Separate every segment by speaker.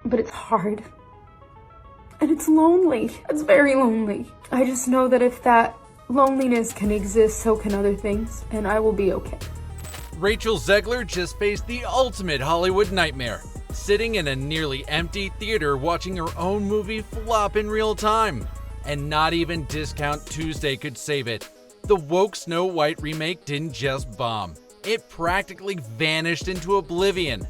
Speaker 1: but it's hard. And it's lonely. It's very lonely. I just know that if that loneliness can exist, so can other things, and I will be okay.
Speaker 2: Rachel Zegler just faced the ultimate Hollywood nightmare, sitting in a nearly empty theater watching her own movie flop in real time. And not even Discount Tuesday could save it. The woke Snow White remake didn't just bomb. It practically vanished into oblivion.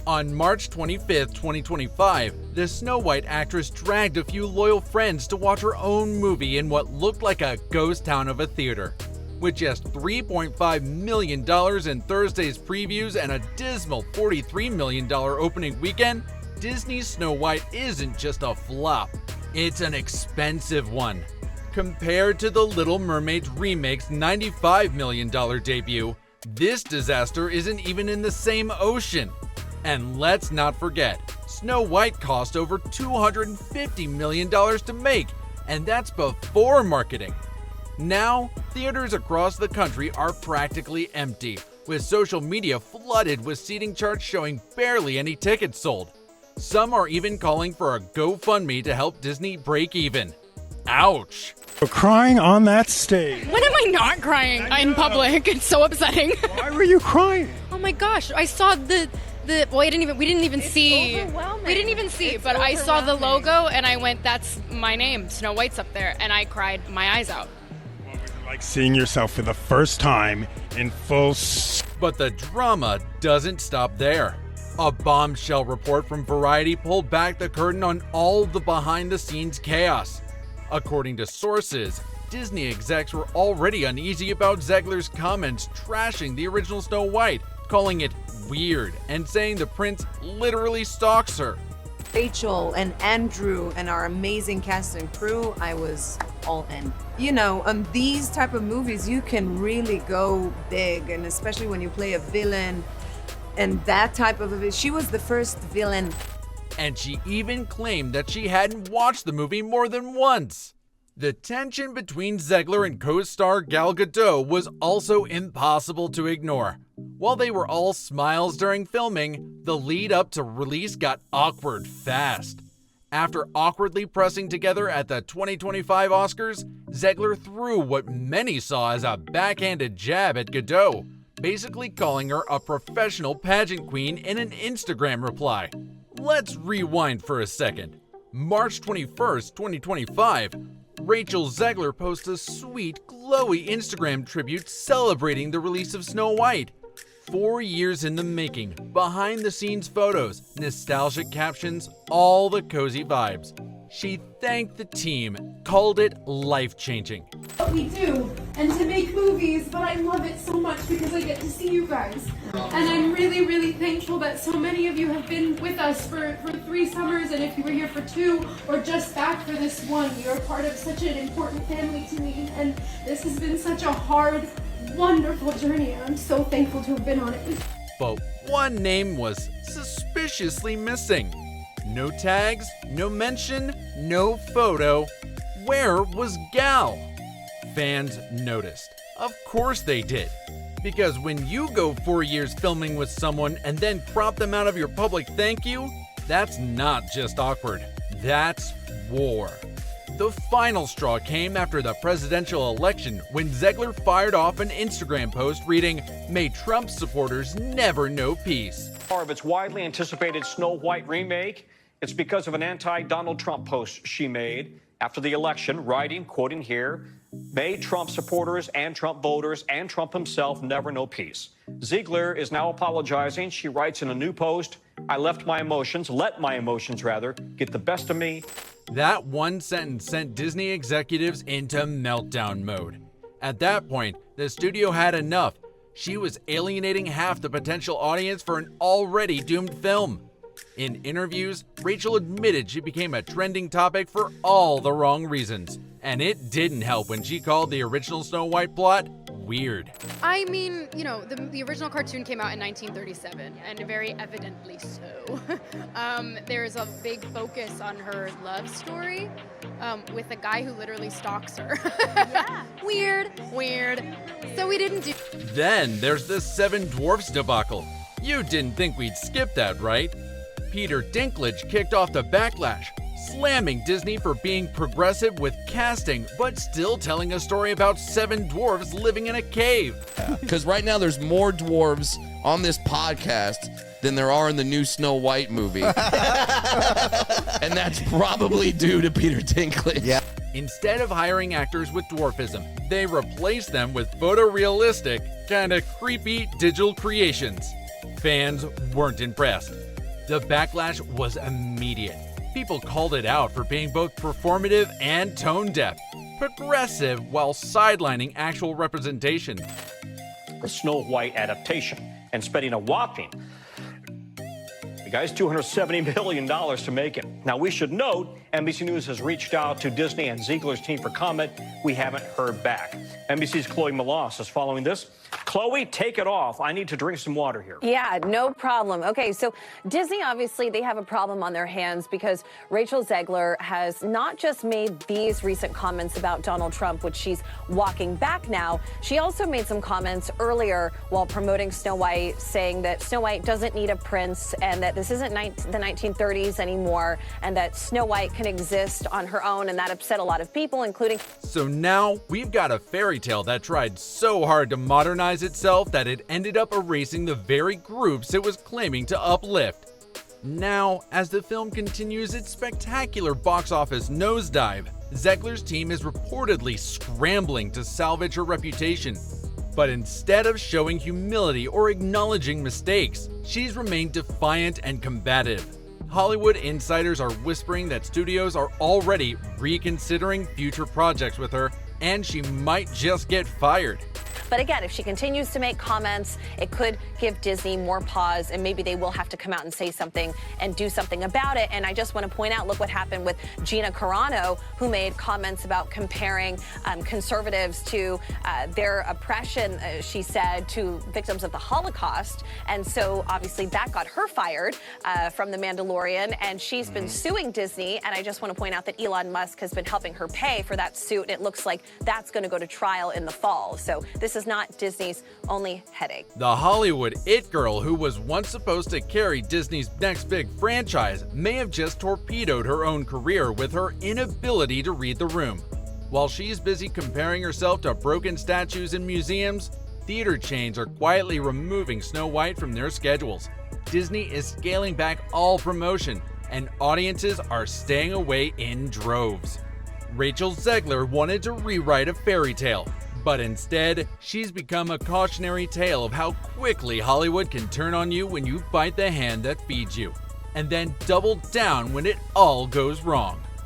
Speaker 2: On March 25th, 2025, the Snow White actress dragged a few loyal friends to watch her own movie in what looked like a ghost town of a theater. With just $3.5 million in Thursday's previews and a dismal $43 million opening weekend, Disney's Snow White isn't just a flop, it's an expensive one. Compared to The Little Mermaid remake's $95 million debut, this disaster isn't even in the same ocean. And let's not forget, Snow White cost over $250 million to make, and that's before marketing. Now, theaters across the country are practically empty, with social media flooded with seating charts showing barely any tickets sold. Some are even calling for a GoFundMe to help Disney break even. Ouch!
Speaker 3: You're crying on that stage.
Speaker 4: When am I not crying in public? It's so upsetting.
Speaker 3: Why were you crying?
Speaker 4: Oh my gosh, I saw the well, we didn't even see. We didn't even see, but I saw the logo and I went, that's my name, Snow White's up there, and I cried my eyes out.
Speaker 3: What was it like seeing yourself for the first time in full
Speaker 2: But the drama doesn't stop there. A bombshell report from Variety pulled back the curtain on all the behind-the-scenes chaos. According to sources, Disney execs were already uneasy about Zegler's comments trashing the original Snow White, calling it weird and saying the prince literally stalks her.
Speaker 5: Rachel and Andrew and our amazing cast and crew, I was all in. You know, on these type of movies, you can really go big, and especially when you play a villain and that type of a, she was the first villain.
Speaker 2: And she even claimed that she hadn't watched the movie more than once. The tension between Zegler and co-star Gal Gadot was also impossible to ignore. While they were all smiles during filming, the lead up to release got awkward fast. After awkwardly pressing together at the 2025 Oscars, Zegler threw what many saw as a backhanded jab at Gadot, basically calling her a professional pageant queen in an Instagram reply. Let's rewind for a second. March 21st, 2025, Rachel Zegler posts a sweet, glowy Instagram tribute celebrating the release of Snow White. 4 years in the making, behind-the-scenes photos, nostalgic captions, all the cozy vibes. She thanked the team, called it life-changing.
Speaker 1: What we do, and to make movies, but I love it so much because I get to see you guys. And I'm really, really thankful that so many of you have been with us for 3 summers, and if you were here for 2 or just back for this one, you're part of such an important family to me, and this has been such a hard, wonderful journey, and I'm so thankful to have been on it.
Speaker 2: But one name was suspiciously missing. No tags, no mention, no photo. Where was Gal? Fans noticed. Of course they did. Because when you go 4 years filming with someone and then crop them out of your public thank you, that's not just awkward. That's war. The final straw came after the presidential election when Zegler fired off an Instagram post reading, "May Trump supporters never know peace."
Speaker 6: Part of its widely anticipated Snow White remake, it's because of an anti-Donald Trump post she made after the election, writing, quoting here, "May Trump supporters and Trump voters and Trump himself never know peace." Zegler is now apologizing. She writes in a new post, "I let my emotions get the best of me."
Speaker 2: That one sentence sent Disney executives into meltdown mode. At that point, the studio had enough. She was alienating half the potential audience for an already doomed film. In interviews, Rachel admitted she became a trending topic for all the wrong reasons. And it didn't help when she called the original Snow White plot weird.
Speaker 4: I mean, you know, the original cartoon came out in 1937, and very evidently so. There's a big focus on her love story with a guy who literally stalks her. Yeah. Weird. So we didn't do.
Speaker 2: Then there's the Seven Dwarfs debacle. You didn't think we'd skip that, right? Peter Dinklage kicked off the backlash, slamming Disney for being progressive with casting, but still telling a story about 7 dwarves living in a cave.
Speaker 7: Because right now there's more dwarves on this podcast than there are in the new Snow White movie. And that's probably due to Peter Dinklage.
Speaker 8: Yeah.
Speaker 2: Instead of hiring actors with dwarfism, they replaced them with photorealistic, kinda creepy digital creations. Fans weren't impressed. The backlash was immediate. People called it out for being both performative and tone-deaf, progressive while sidelining actual representation.
Speaker 6: The Snow White adaptation and spending a whopping, the guys, $270 million to make it. Now, we should note, NBC News has reached out to Disney and Zegler's team for comment. We haven't heard back. NBC's Chloe Malas is following this. Chloe, take it off. I need to drink some water here.
Speaker 9: Yeah, no problem. Okay, so Disney, obviously, they have a problem on their hands because Rachel Zegler has not just made these recent comments about Donald Trump, which she's walking back now. She also made some comments earlier while promoting Snow White, saying that Snow White doesn't need a prince and that this isn't the 1930s anymore and that Snow White can exist on her own, and that upset a lot of people, including...
Speaker 2: So now we've got a fairy tale that tried so hard to modernize itself that it ended up erasing the very groups it was claiming to uplift. Now, as the film continues its spectacular box office nosedive, Zegler's team is reportedly scrambling to salvage her reputation. But instead of showing humility or acknowledging mistakes, she's remained defiant and combative. Hollywood insiders are whispering that studios are already reconsidering future projects with her, and she might just get fired.
Speaker 9: But again, if she continues to make comments, it could give Disney more pause, and maybe they will have to come out and say something and do something about it. And I just want to point out, look what happened with Gina Carano, who made comments about comparing conservatives to their oppression, she said, to victims of the Holocaust. And so obviously that got her fired from The Mandalorian, and she's been suing Disney. And I just want to point out that Elon Musk has been helping her pay for that suit. And it looks like that's going to go to trial in the fall. So this is not Disney's only headache.
Speaker 2: The Hollywood it girl, who was once supposed to carry Disney's next big franchise, may have just torpedoed her own career with her inability to read the room. While she's busy comparing herself to broken statues in museums, theater chains are quietly removing Snow White from their schedules. Disney is scaling back all promotion, and audiences are staying away in droves. Rachel Zegler wanted to rewrite a fairy tale, but instead, she's become a cautionary tale of how quickly Hollywood can turn on you when you bite the hand that feeds you, and then double down when it all goes wrong.